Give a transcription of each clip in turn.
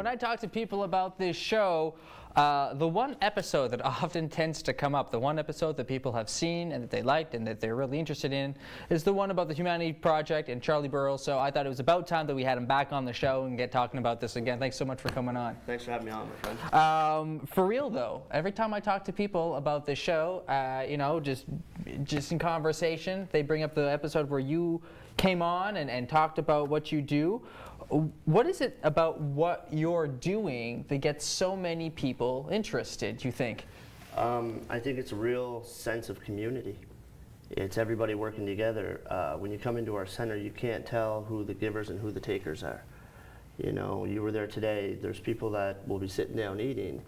when I talk to people about this show, the one episode that often tends to come up, the one episode that people have seen and that they liked and that they're really interested in, is the one about the Humanity Project and Charlie Burrell. So I thought it was about time that we had him back on the show and get talking about this again. Thanks so much for coming on. Thanks for having me on, my friend. For real though, every time I talk to people about this show, you know, just in conversation, they bring up the episode where you came on and talked about what you do. What is it about what you're doing that gets so many people interested, you think? I think it's a real sense of community. It's everybody working together. When you come into our center, you can't tell who the givers and who the takers are. You know, you were there today, there's people that will be sitting down eating,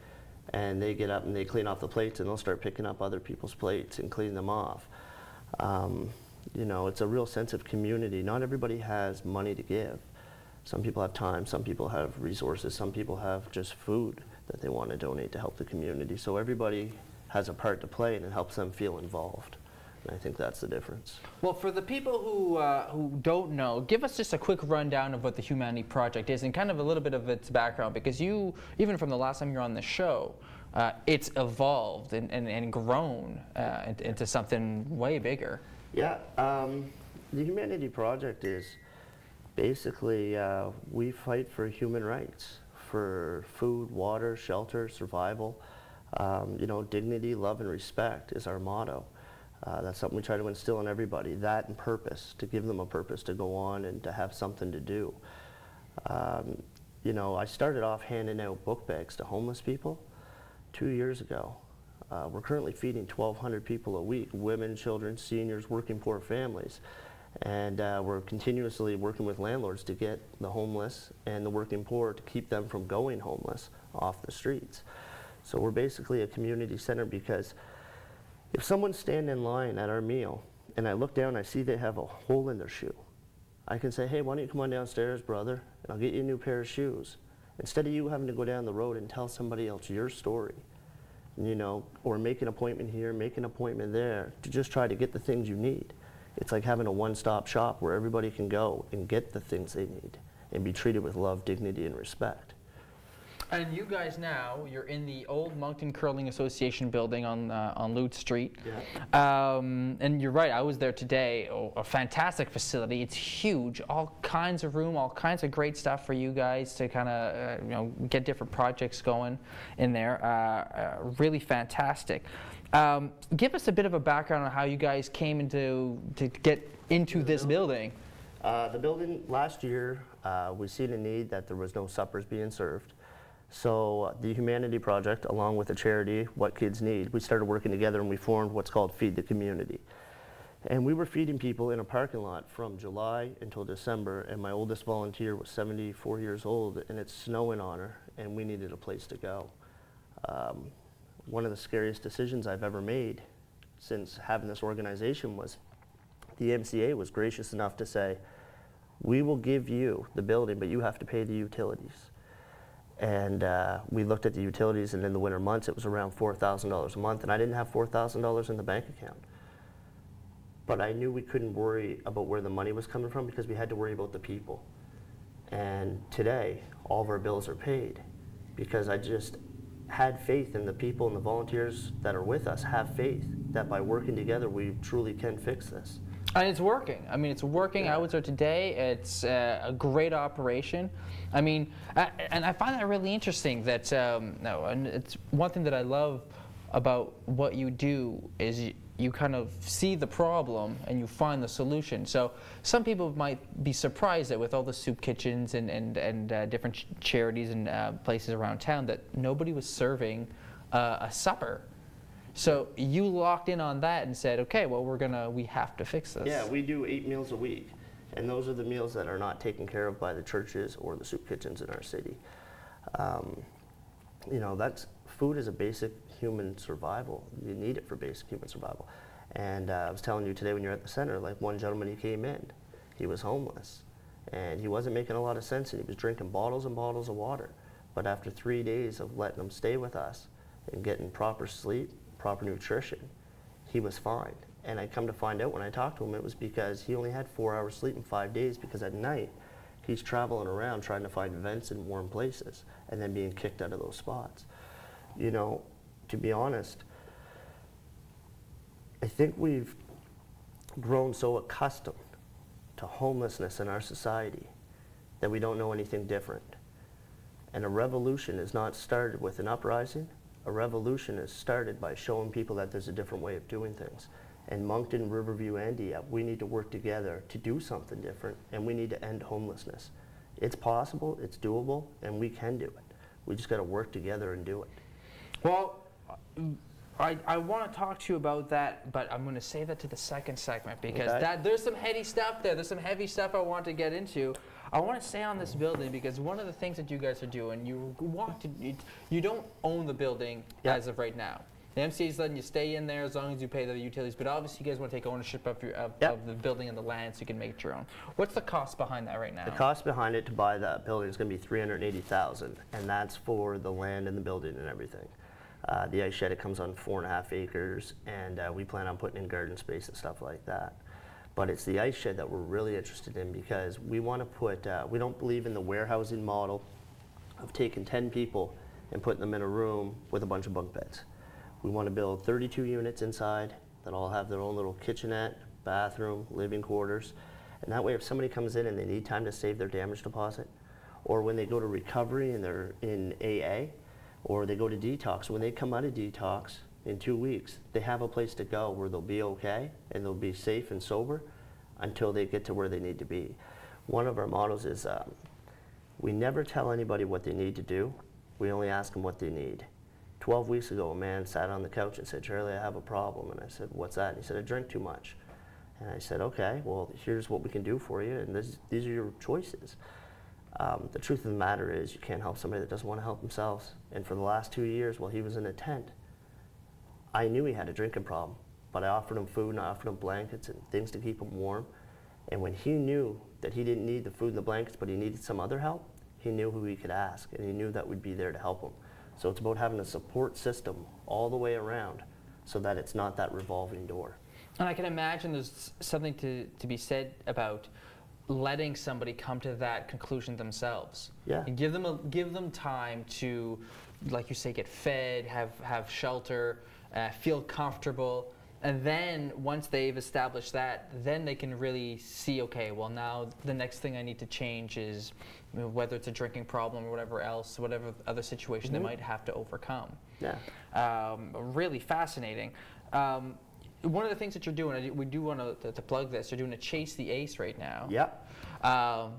and they get up and they clean off the plates, and they'll start picking up other people's plates and cleaning them off. You know, it's a real sense of community. Not everybody has money to give. Some people have time, some people have resources, some people have just food that they want to donate to help the community. So everybody has a part to play, and it helps them feel involved. And I think that's the difference. Well, for the people who don't know, give us just a quick rundown of what the Humanity Project is and kind of a little bit of its background, because you, even from the last time you were on the show, it's evolved and grown into something way bigger. Yeah, the Humanity Project is basically, we fight for human rights, for food, water, shelter, survival. You know, dignity, love, and respect is our motto. That's something we try to instill in everybody, that and purpose, to give them a purpose to go on and to have something to do. You know, I started off handing out book bags to homeless people 2 years ago. We're currently feeding 1,200 people a week, women, children, seniors, working poor families. And we're continuously working with landlords to get the homeless and the working poor, to keep them from going homeless off the streets. So we're basically a community center, because if someone's standing in line at our meal and I look down and I see they have a hole in their shoe, I can say, hey, why don't you come on downstairs, brother, and I'll get you a new pair of shoes. Instead of you having to go down the road and tell somebody else your story, you know, or make an appointment here, make an appointment there, to just try to get the things you need. It's like having a one-stop shop where everybody can go and get the things they need and be treated with love, dignity, and respect. And you guys now, you're in the old Moncton Curling Association building on Lute Street. Yeah. And you're right, I was there today. Oh, a fantastic facility. It's huge, all kinds of room, all kinds of great stuff for you guys to kind of you know, get different projects going in there. Really fantastic. Give us a bit of a background on how you guys came to get into this building. The building, last year, we seen a need that there was no suppers being served. So the Humanity Project, along with the charity, What Kids Need, we started working together and we formed what's called Feed the Community. And we were feeding people in a parking lot from July until December, and my oldest volunteer was 74 years old, and it's snowing on her, and we needed a place to go. One of the scariest decisions I've ever made since having this organization was the MCA was gracious enough to say, we will give you the building, but you have to pay the utilities. And we looked at the utilities, and in the winter months it was around $4,000 a month, and I didn't have $4,000 in the bank account. But I knew we couldn't worry about where the money was coming from, because we had to worry about the people. And today, all of our bills are paid, because I just had faith in the people and the volunteers that are with us, have faith that by working together we truly can fix this. And it's working. I mean, it's working. Yeah. I was there today. It's a great operation. I mean, and I find that really interesting that, and it's one thing that I love about what you do is you kind of see the problem and you find the solution. So some people might be surprised that with all the soup kitchens and different charities and places around town that nobody was serving a supper. So you locked in on that and said, okay, well, we have to fix this. Yeah, we do 8 meals a week, and those are the meals that are not taken care of by the churches or the soup kitchens in our city. You know, food is a basic human survival. You need it for basic human survival. And I was telling you today when you're at the center, like one gentleman, he came in, he was homeless, and he wasn't making a lot of sense, and he was drinking bottles and bottles of water. But after 3 days of letting him stay with us and getting proper sleep, proper nutrition, he was fine. And I come to find out when I talked to him, it was because he only had 4 hours sleep in 5 days, because at night He's traveling around trying to find vents in warm places and then being kicked out of those spots. You know, to be honest, I think we've grown so accustomed to homelessness in our society that we don't know anything different. And a revolution is not started with an uprising. A revolution is started by showing people that there's a different way of doing things. And Moncton, Riverview, and Dieppe, we need to work together to do something different, and we need to end homelessness. It's possible, it's doable, and we can do it. We just got to work together and do it. Well, I want to talk to you about that, but I'm going to save that to the second segment because there's some heady stuff there. There's some heavy stuff I want to get into. I want to stay on this building because one of the things that you guys are doing, you don't own the building as of right now. The MCA is letting you stay in there as long as you pay the utilities, but obviously you guys want to take ownership of the building and the land so you can make it your own. What's the cost behind that right now? The cost behind it to buy that building is going to be $380,000, and that's for the land and the building and everything. The ice shed, it comes on 4.5 acres, and we plan on putting in garden space and stuff like that. But it's the ice shed that we're really interested in because we want to put, we don't believe in the warehousing model of taking 10 people and putting them in a room with a bunch of bunk beds. We want to build 32 units inside that all have their own little kitchenette, bathroom, living quarters. And that way if somebody comes in and they need time to save their damage deposit, or when they go to recovery and they're in AA, or they go to detox, when they come out of detox in 2 weeks, they have a place to go where they'll be okay and they'll be safe and sober until they get to where they need to be. One of our mottos is we never tell anybody what they need to do, we only ask them what they need. 12 weeks ago, a man sat on the couch and said, "Charlie, I have a problem." And I said, "What's that?" And he said, "I drink too much." And I said, "Okay, well, here's what we can do for you, and these are your choices." The truth of the matter is you can't help somebody that doesn't want to help themselves. And for the last 2 years, while he was in a tent, I knew he had a drinking problem, but I offered him food and I offered him blankets and things to keep him warm. And when he knew that he didn't need the food and the blankets, but he needed some other help, he knew who he could ask, and he knew that we'd be there to help him. So it's about having a support system all the way around so that it's not that revolving door. And I can imagine there's something to be said about letting somebody come to that conclusion themselves. Yeah. And give them time to, like you say, get fed, have shelter, feel comfortable, and then once they've established that, then they can really see, okay, well now the next thing I need to change is whether it's a drinking problem or whatever else, whatever other situation they might have to overcome. Yeah. Really fascinating. One of the things that you're doing, we do want to plug this, you're doing a Chase the Ace right now. Yeah.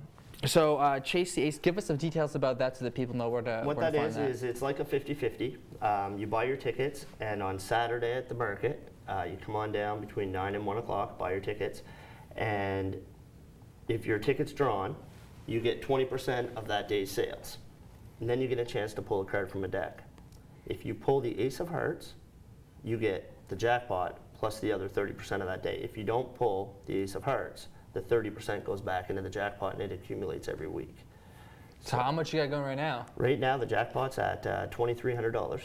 So Chase the Ace, give us some details about that so that people know where to What where that to find is it's like a 50-50. You buy your tickets, and on Saturday at the market, you come on down between 9 and 1 o'clock, buy your tickets, and if your ticket's drawn, you get 20% of that day's sales. And then you get a chance to pull a card from a deck. If you pull the Ace of Hearts, you get the jackpot plus the other 30% of that day. If you don't pull the Ace of Hearts, the 30% goes back into the jackpot and it accumulates every week. So how much you got going right now? Right now the jackpot's at $2,300.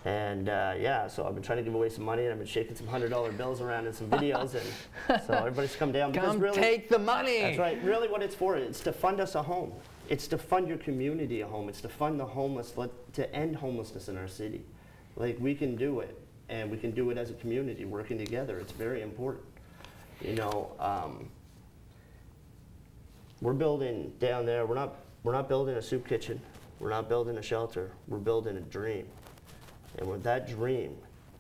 And yeah, so I've been trying to give away some money, and I've been shaking some $100 bills around in some videos, and so everybody's come down. Come really, take the money. That's right. Really, what it's for, it's to fund us a home. It's to fund your community a home. It's to fund the homeless, to end homelessness in our city. Like, we can do it, and we can do it as a community working together. It's very important. You know, we're building down there. We're not building a soup kitchen. We're not building a shelter. We're building a dream. And when that dream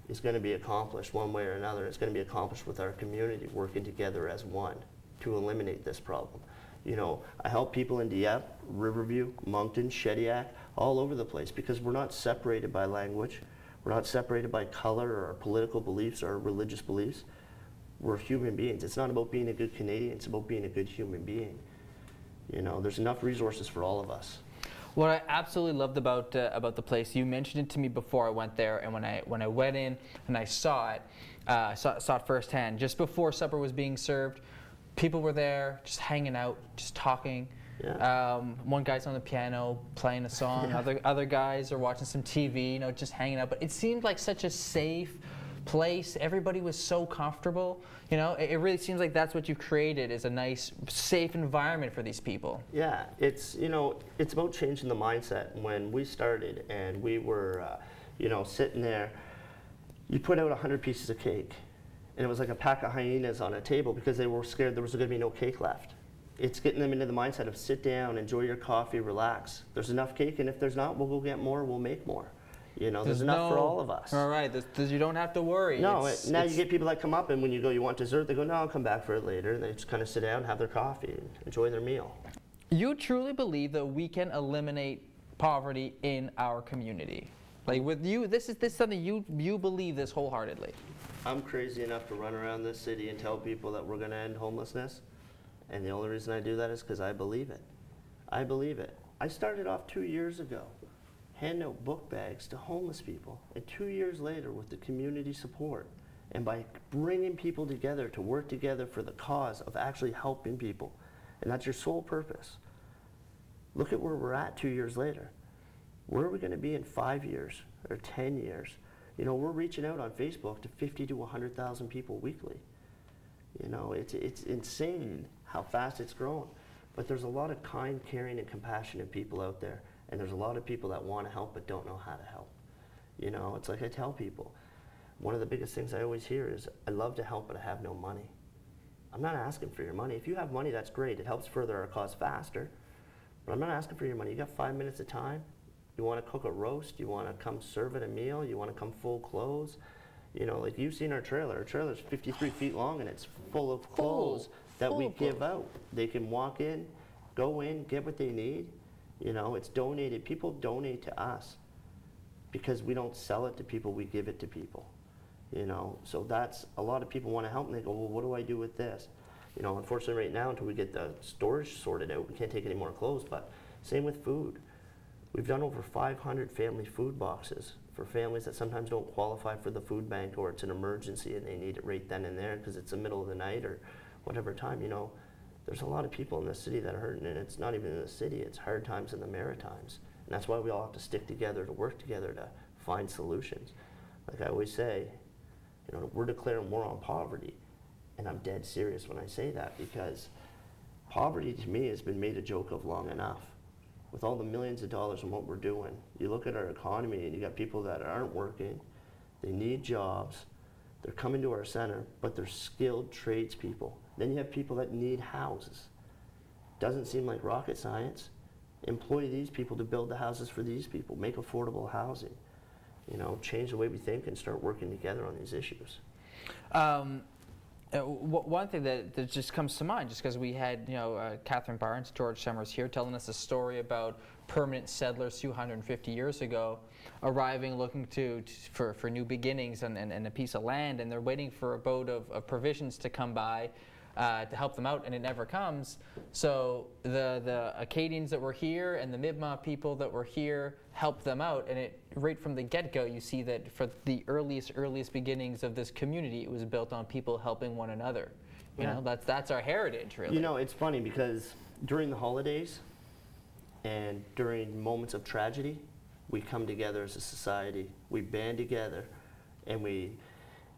is going to be accomplished one way or another, it's going to be accomplished with our community working together as one to eliminate this problem. You know, I help people in Dieppe, Riverview, Moncton, Shediac, all over the place, because we're not separated by language. We're not separated by color or our political beliefs or our religious beliefs. We're human beings. It's not about being a good Canadian. It's about being a good human being. You know, there's enough resources for all of us. What I absolutely loved about the place, you mentioned it to me before I went there, and when I went in and I saw it, saw it firsthand. Just before supper was being served, people were there, just hanging out, just talking. Yeah. One guy's on the piano playing a song. Other guys are watching some TV, you know, just hanging out. But it seemed like such a safe place. Everybody was so comfortable. You know, it really seems like that's what you've created, is a nice, safe environment for these people. Yeah, it's, you know, it's about changing the mindset. When we started and we were, you know, sitting there, you put out 100 pieces of cake, and it was like a pack of hyenas on a table because they were scared there was going to be no cake left. It's getting them into the mindset of sit down, enjoy your coffee, relax. There's enough cake, and if there's not, we'll go get more, we'll make more. You know, there's enough for all of us. All right, you don't have to worry. No, now you get people that come up, and when you go, you want dessert, they go, no, I'll come back for it later. And they just kind of sit down, have their coffee, and enjoy their meal. You truly believe that we can eliminate poverty in our community? Like with you, this is something you believe this wholeheartedly? I'm crazy enough to run around this city and tell people that we're going to end homelessness. And the only reason I do that is because I believe it. I believe it. I started off 2 years ago, handing out book bags to homeless people. And 2 years later, with the community support, and by bringing people together to work together for the cause of actually helping people, and that's your sole purpose. Look at where we're at 2 years later. Where are we going to be in 5 years or 10 years? You know, we're reaching out on Facebook to 50 to 100,000 people weekly. You know, it's insane how fast it's growing. But there's a lot of kind, caring, and compassionate people out there. And there's a lot of people that want to help but don't know how to help. You know, it's like I tell people, one of the biggest things I always hear is, I love to help, but I have no money. I'm not asking for your money. If you have money, that's great. It helps further our cause faster. But I'm not asking for your money. You got 5 minutes of time? You want to cook a roast? You want to come serve it a meal? You want to come full clothes? You know, like you've seen our trailer. Our trailer's 53 feet long, and it's full of clothes that we give out. They can walk in, go in, get what they need. You know, it's donated. People donate to us because we don't sell it to people, we give it to people. You know, so that's, a lot of people want to help, and they go, well, what do I do with this? You know, unfortunately right now, until we get the storage sorted out, we can't take any more clothes, but same with food. We've done over 500 family food boxes for families that sometimes don't qualify for the food bank, or it's an emergency and they need it right then and there because it's the middle of the night or whatever time. You know, there's a lot of people in this city that are hurting, and it's not even in the city, it's hard times in the Maritimes. And that's why we all have to stick together, to work together, to find solutions. Like I always say, you know, we're declaring war on poverty, and I'm dead serious when I say that, because poverty to me has been made a joke of long enough. With all the millions of dollars and what we're doing, you look at our economy and you got people that aren't working, they need jobs, they're coming to our center, but they're skilled tradespeople. Then you have people that need houses. Doesn't seem like rocket science. Employ these people to build the houses for these people, make affordable housing. You know, change the way we think and start working together on these issues. One thing that just comes to mind, just because we had, you know, Catherine Barnes, George Summers here, telling us a story about permanent settlers 250 years ago arriving looking for new beginnings and a piece of land, and they're waiting for a boat of provisions to come by to help them out, and it never comes. So the Acadians that were here and the Mi'kmaq people that were here helped them out, and right from the get-go you see that for the earliest beginnings of this community, it was built on people helping one another. You know, that's our heritage, really. You know, it's funny because during the holidays and during moments of tragedy, we come together as a society, we band together, and we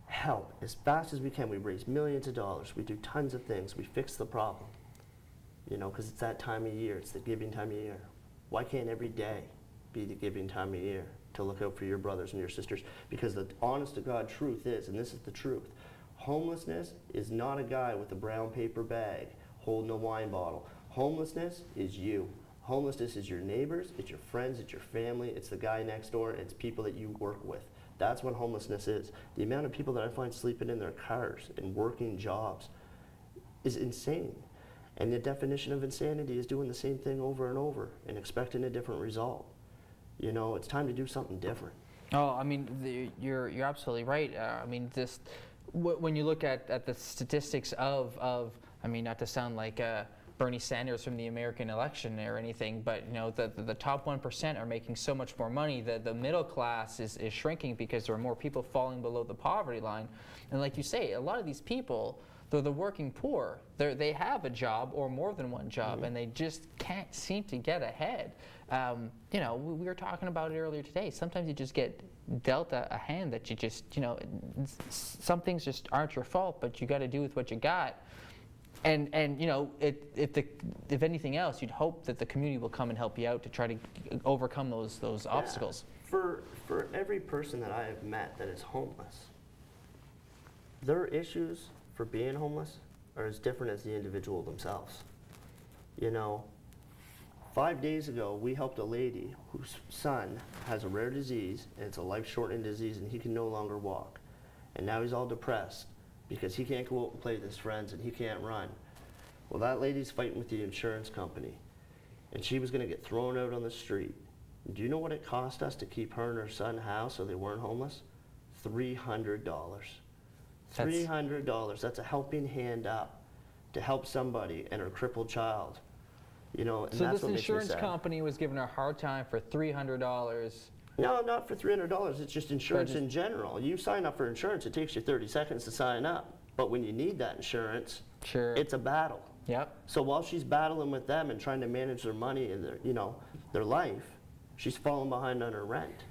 help as fast as we can. We raise millions of dollars, we do tons of things, we fix the problem. You know, because it's that time of year, it's the giving time of year. Why can't every day be the giving time of year to look out for your brothers and your sisters? Because the honest to God truth is, and this is the truth, homelessness is not a guy with a brown paper bag holding a wine bottle. Homelessness is you. Homelessness is your neighbors, it's your friends, it's your family, it's the guy next door, it's people that you work with. That's what homelessness is. The amount of people that I find sleeping in their cars and working jobs is insane. And the definition of insanity is doing the same thing over and over and expecting a different result. You know, it's time to do something different. Oh, I mean, you're absolutely right. I mean, just when you look at the statistics of, I mean, not to sound like Bernie Sanders from the American election or anything, but you know, the top 1% are making so much more money that the middle class is shrinking because there are more people falling below the poverty line. And like you say, a lot of these people, they're the working poor. They have a job or more than one job, and they just can't seem to get ahead. You know, we were talking about it earlier today. Sometimes you just get dealt a hand that you just, you know, some things just aren't your fault, but you got to do with what you got. And you know, if anything else, you'd hope that the community will come and help you out to try to overcome those obstacles. For every person that I have met that is homeless, their issues for being homeless are as different as the individual themselves. You know, 5 days ago, we helped a lady whose son has a rare disease, and it's a life-shortening disease, and he can no longer walk. And now he's all depressed because he can't go out and play with his friends and he can't run. Well, that lady's fighting with the insurance company, and she was going to get thrown out on the street. Do you know what it cost us to keep her and her son housed so they weren't homeless? $300. $300. That's a helping hand up to help somebody and her crippled child. You know, and so that's this what insurance makes me sad. company was giving her a hard time for $300. No, not for $300. It's just insurance in general. You sign up for insurance, it takes you 30 seconds to sign up. But when you need that insurance, sure, it's a battle. Yep. So while she's battling with them and trying to manage their money and their, you know, their life, she's falling behind on her rent.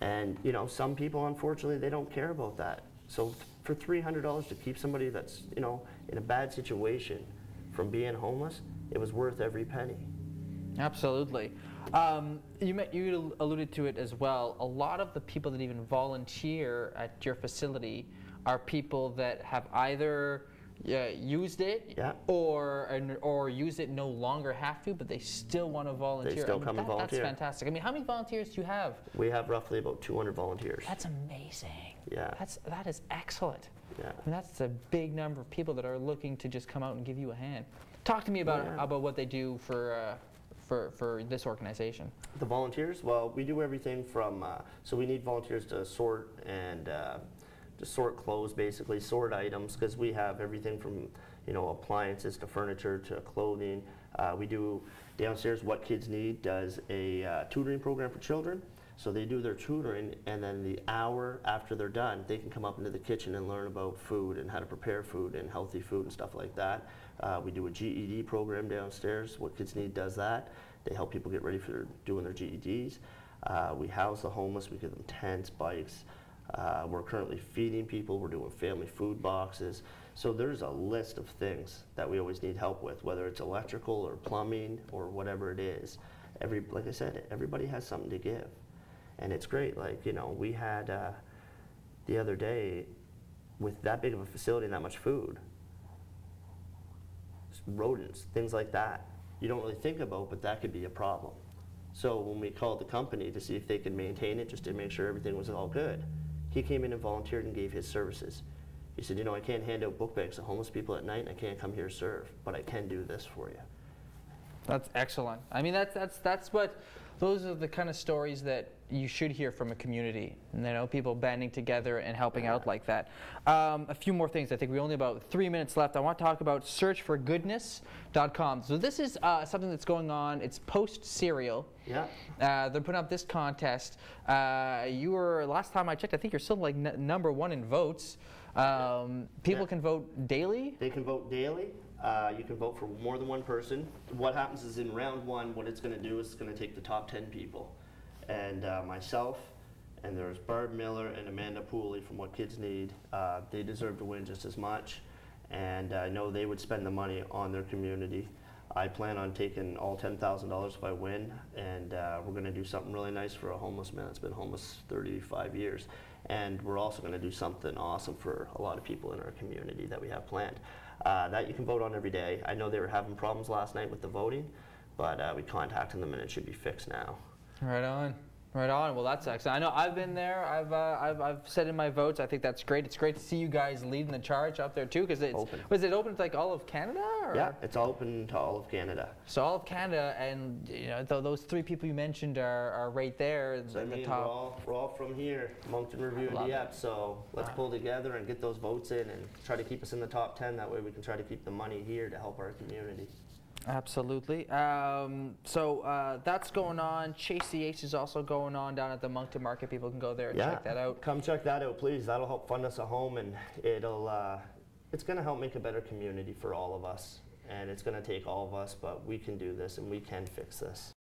And you know, some people, unfortunately, they don't care about that. So for $300 to keep somebody that's, you know, in a bad situation from being homeless, it was worth every penny. Absolutely. You alluded to it as well. A lot of the people that even volunteer at your facility are people that have either used it, or use it no longer have to, but they still want to volunteer. They still come and volunteer. That's fantastic. I mean, how many volunteers do you have? We have roughly about 200 volunteers. That's amazing. Yeah. That is excellent. Yeah. I mean, that's a big number of people that are looking to just come out and give you a hand. Talk to me about what they do for this organization. The volunteers? Well, we do everything from, so we need volunteers to sort and to sort clothes, basically, sort items, because we have everything from, you know, appliances to furniture to clothing. We do downstairs, What Kids Need does a tutoring program for children. So they do their tutoring, and then the hour after they're done, they can come up into the kitchen and learn about food and how to prepare food and healthy food and stuff like that. We do a GED program downstairs. What Kids Need does that. They help people get ready for doing their GEDs. We house the homeless. We give them tents, bikes. We're currently feeding people. We're doing family food boxes. So there's a list of things that we always need help with, whether it's electrical or plumbing or whatever it is. Like I said, everybody has something to give. And it's great. Like, you know, we had the other day, with that big of a facility and that much food, rodents, things like that, you don't really think about, but that could be a problem. So when we called the company to see if they could maintain it, just to make sure everything was all good, he came in and volunteered and gave his services. He said, you know, I can't hand out book bags to homeless people at night, and I can't come here to serve, but I can do this for you. That's excellent. I mean, that's what, those are the kind of stories that you should hear from a community. And, you know, people banding together and helping out like that. A few more things. I think we only have about 3 minutes left. I want to talk about searchforgoodness.com. So this is something that's going on. It's post-serial. Yeah. They're putting up this contest. You were, last time I checked, I think you're still like #1 in votes. People can vote daily? They can vote daily. You can vote for more than one person. What happens is in round one, what it's going to do is it's going to take the top 10 people. And myself, and there's Barb Miller and Amanda Pooley from What Kids Need. They deserve to win just as much. And I know they would spend the money on their community. I plan on taking all $10,000 if I win. And we're going to do something really nice for a homeless man that's been homeless 35 years. And we're also going to do something awesome for a lot of people in our community that we have planned. That you can vote on every day. I know they were having problems last night with the voting, but we contacted them and it should be fixed now. Right on. Right on. Well, that's excellent. I know I've been there. I've set in my votes. I think that's great. It's great to see you guys leading the charge up there too, because it's open. Was it open to like all of Canada? Or? Yeah, it's open to all of Canada. So all of Canada, and you know, those 3 people you mentioned are right there So at the top. We're all from here, Moncton, Riverview, and Dieppe. So let's pull together and get those votes in and try to keep us in the top 10. That way we can try to keep the money here to help our community. Absolutely. So that's going on. Chase the Ace is also going on down at the Moncton Market. People can go there and check that out. Come check that out, please. That'll help fund us a home, and it's going to help make a better community for all of us. And it's going to take all of us, but we can do this and we can fix this.